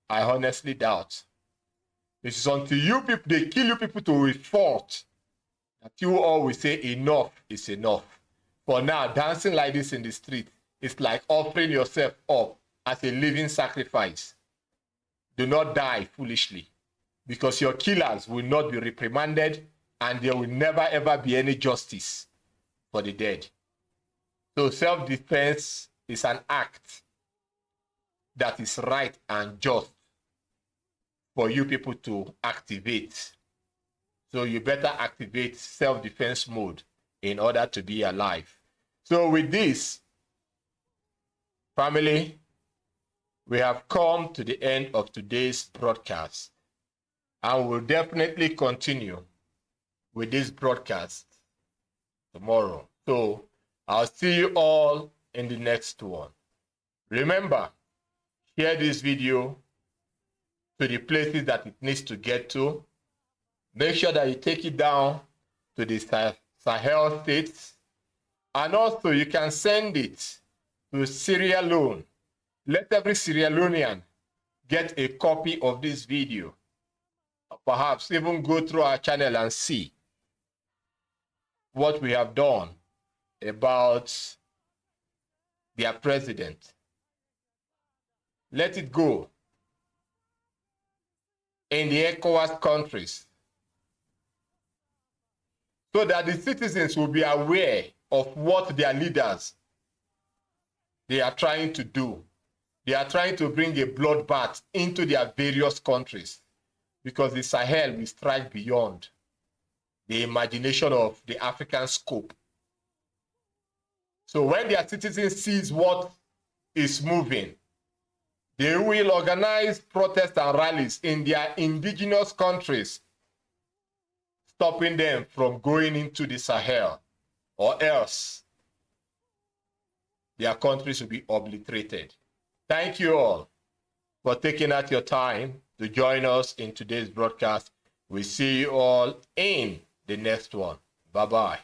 I honestly doubt. It is until you people, they kill you people to a fault, that you always say enough is enough. For now, dancing like this in the street is like offering yourself up as a living sacrifice. Do not die foolishly, because your killers will not be reprimanded and there will never ever be any justice for the dead. So self-defense is an act that is right and just for you people to activate. So you better activate self-defense mode in order to be alive. So with this, family, we have come to the end of today's broadcast, and we'll definitely continue with this broadcast tomorrow. So I'll see you all in the next one. Remember, share this video to the places that it needs to get to. Make sure that you take it down to the Sahel states. And also you can send it to Sierra Leone. Let every Sierra Leonean get a copy of this video. Perhaps even go through our channel and see what we have done about their president. Let it go in the ECOWAS countries, so that the citizens will be aware of what their leaders, they are trying to do. They are trying to bring a bloodbath into their various countries, because the Sahel will strike beyond the imagination of the African scope. So when their citizens sees what is moving, they will organize protests and rallies in their indigenous countries, stopping them from going into the Sahel, or else their countries will be obliterated. Thank you all for taking out your time to join us in today's broadcast. We see you all in the next one. Bye-bye.